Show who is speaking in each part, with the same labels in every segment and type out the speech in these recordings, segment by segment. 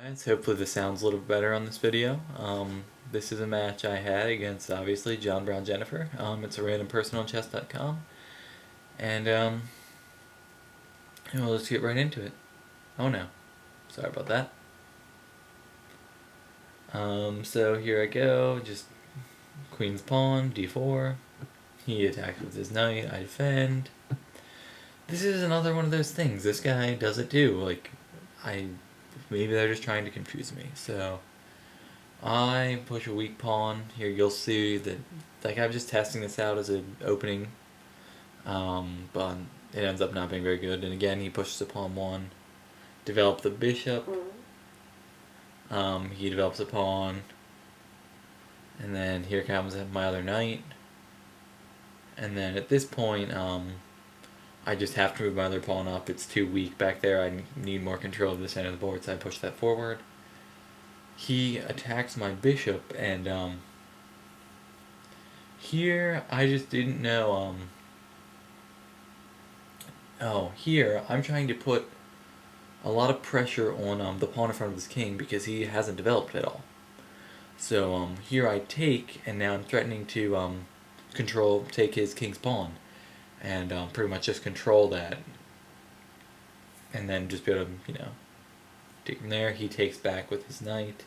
Speaker 1: Guys, hopefully the sound's a little bit better on this video. This is a match I had against, obviously, Johnbrownjennifer. It's a random person on chess.com. And, let's get right into it. Oh no. Sorry about that. So here I go, just queen's pawn, d4. He attacks with his knight, I defend. This is another one of those things. This guy does it too. Maybe they're just trying to confuse me. So I push a weak pawn. Here you'll see that, I'm just testing this out as an opening, but it ends up not being very good. And again, he pushes a pawn 1, develop the bishop. He develops a pawn, and then here comes my other knight. And then at this point, I just have to move my other pawn up. It's too weak back there. I need more control of this end of the board, so I push that forward. He attacks my bishop, and here I just didn't know. Here I'm trying to put a lot of pressure on the pawn in front of this king because he hasn't developed at all. So here I take, and now I'm threatening to take his king's pawn, and pretty much just control that, and then just be able to, take from there. He takes back with his knight.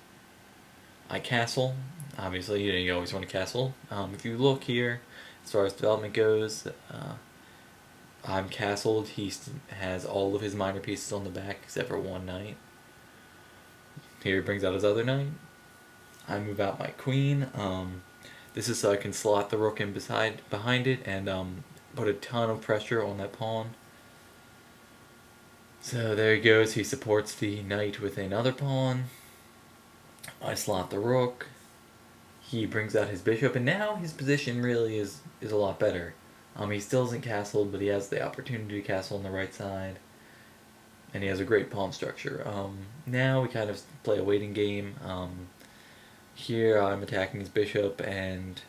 Speaker 1: I castle. Obviously, you always want to castle. If you look here, as far as development goes, I'm castled. He has all of his minor pieces on the back except for one knight. Here he brings out his other knight. I move out my queen. This is so I can slot the rook in behind it and put a ton of pressure on that pawn. So there he goes. He supports the knight with another pawn. I slot the rook. He brings out his bishop, and now his position really is a lot better. He still isn't castled, but he has the opportunity to castle on the right side, and he has a great pawn structure. Now we kind of play a waiting game. Here I'm attacking his bishop and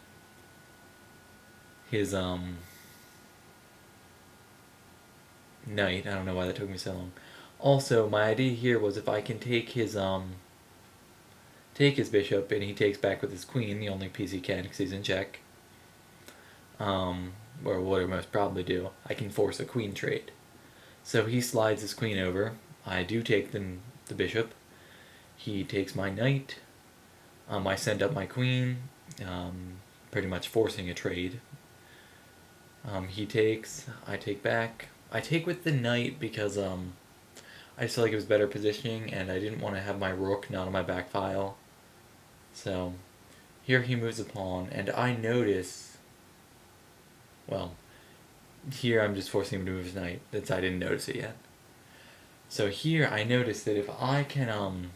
Speaker 1: his knight. I don't know why that took me so long. Also, my idea here was if I can take his bishop and he takes back with his queen, the only piece he can because he's in check, or what I most probably do, I can force a queen trade. So he slides his queen over. I do take the bishop. He takes my knight. I send up my queen, pretty much forcing a trade. He takes, I take back. I take with the knight because I just felt like it was better positioning, and I didn't want to have my rook not on my back file. So here he moves a pawn, and I notice, well, here I'm just forcing him to move his knight. I didn't notice it yet. So here I notice that if I can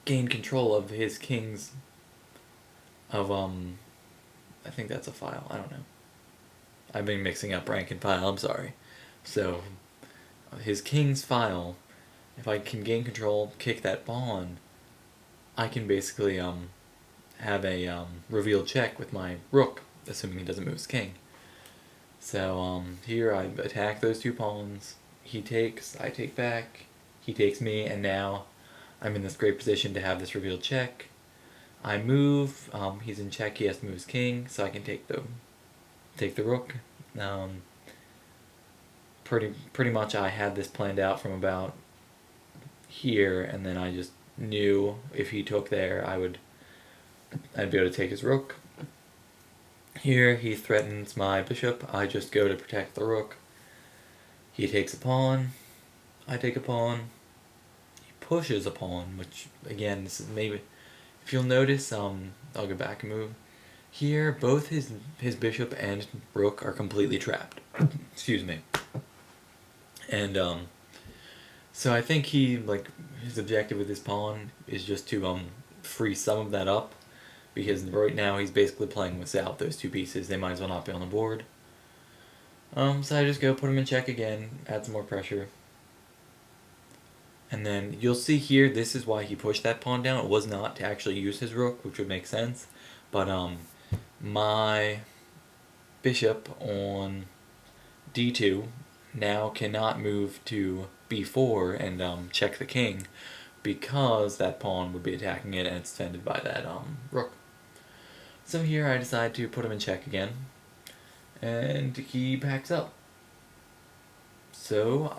Speaker 1: gain control of his king's, I think that's a file, I don't know. I've been mixing up rank and file, I'm sorry. So his king's file, if I can gain control, kick that pawn, I can basically have a revealed check with my rook, assuming he doesn't move his king. So here I attack those two pawns. He takes, I take back, he takes me, and now I'm in this great position to have this revealed check. I move, he's in check, he has to move his king, so I can take the rook. Pretty much I had this planned out from about here, and then I just knew if he took there, I'd be able to take his rook. Here he threatens my bishop. I just go to protect the rook. He takes a pawn. I take a pawn. He pushes a pawn, which again, this is maybe, if you'll notice, I'll go back and move. Here, both his bishop and rook are completely trapped. Excuse me. And so I think his objective with his pawn is just to free some of that up, because right now he's basically playing without those two pieces. They might as well not be on the board. So I just go put him in check again, add some more pressure. And then you'll see here, this is why he pushed that pawn down. It was not to actually use his rook, which would make sense. But my bishop on d2 now cannot move to b4 and check the king, because that pawn would be attacking it and it's defended by that rook. So here I decide to put him in check again, and he backs up. So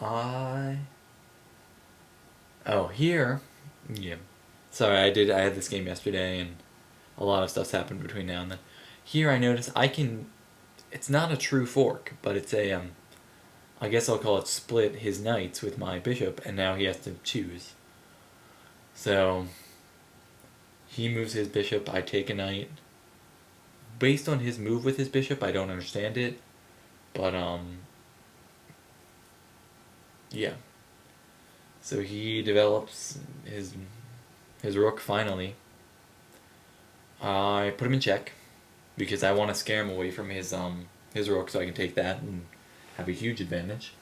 Speaker 1: here, yeah. Sorry, I had this game yesterday, and a lot of stuff's happened between now and then. Here I notice I can. It's not a true fork, but it's a I guess I'll call it split his knights with my bishop, and now he has to choose. So he moves his bishop, I take a knight. Based on his move with his bishop, I don't understand it, but yeah. So he develops his rook finally. I put him in check because I want to scare him away from his rook so I can take that and have a huge advantage.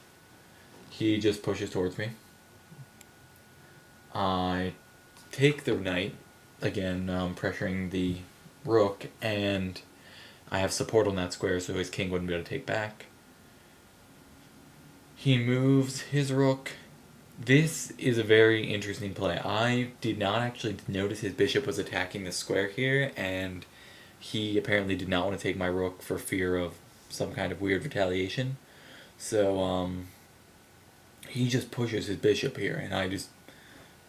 Speaker 1: He just pushes towards me. I take the knight, again pressuring the rook, and I have support on that square so his king wouldn't be able to take back. He moves his rook. This is a very interesting play. I did not actually notice his bishop was attacking the square here, and he apparently did not want to take my rook for fear of some kind of weird retaliation. So he just pushes his bishop here, and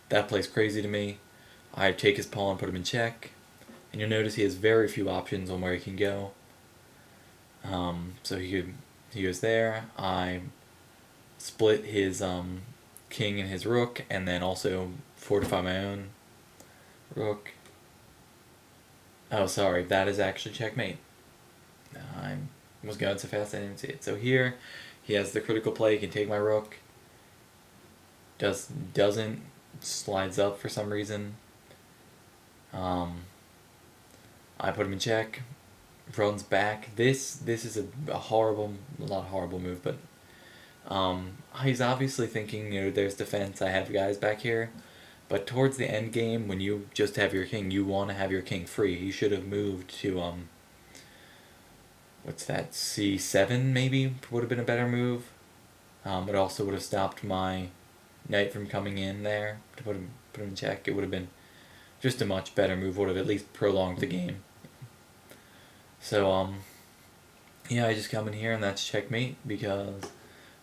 Speaker 1: that plays crazy to me. I take his pawn, put him in check, and you'll notice he has very few options on where he can go. So he goes there. I split his king and his rook, and then also fortify my own rook. Oh, sorry, that is actually checkmate. I was going so fast I didn't see it. So here, he has the critical play. He can take my rook. Doesn't slides up for some reason. I put him in check. Runs back. This is a horrible, not a horrible move, but he's obviously thinking, there's defense, I have guys back here, but towards the end game, when you just have your king, you want to have your king free. He should have moved to, what's that, c7 maybe, would have been a better move. It also would have stopped my knight from coming in there to put him in check. It would have been just a much better move, would have at least prolonged the game. So, yeah, I just come in here and that's checkmate because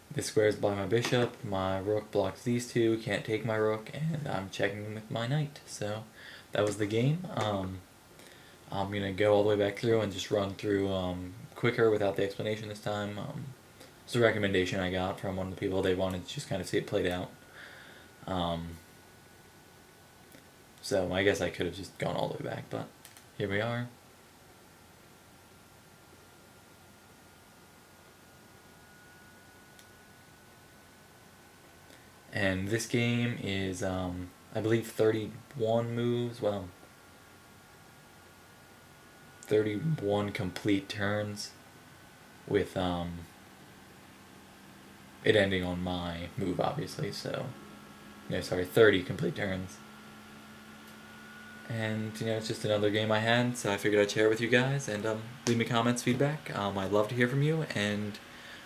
Speaker 1: this square is by my bishop, my rook blocks these two, can't take my rook, and I'm checking with my knight. So that was the game. I'm going to go all the way back through and just run through quicker without the explanation this time. It's a recommendation I got from one of the people. They wanted to just kind of see it played out. So I guess I could have just gone all the way back, but here we are. And this game is, I believe, 31 moves. Well, 31 complete turns with it ending on my move, obviously. So, 30 complete turns. And, it's just another game I had, so I figured I'd share it with you guys. And leave me comments, feedback. I'd love to hear from you. And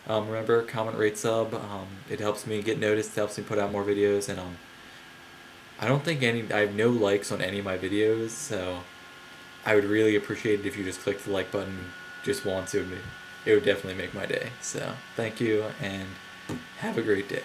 Speaker 1: remember, comment, rate, sub. It helps me get noticed, helps me put out more videos. And I don't think I have no likes on any of my videos, so I would really appreciate it if you just click the like button just once. It would definitely make my day. So thank you, and have a great day.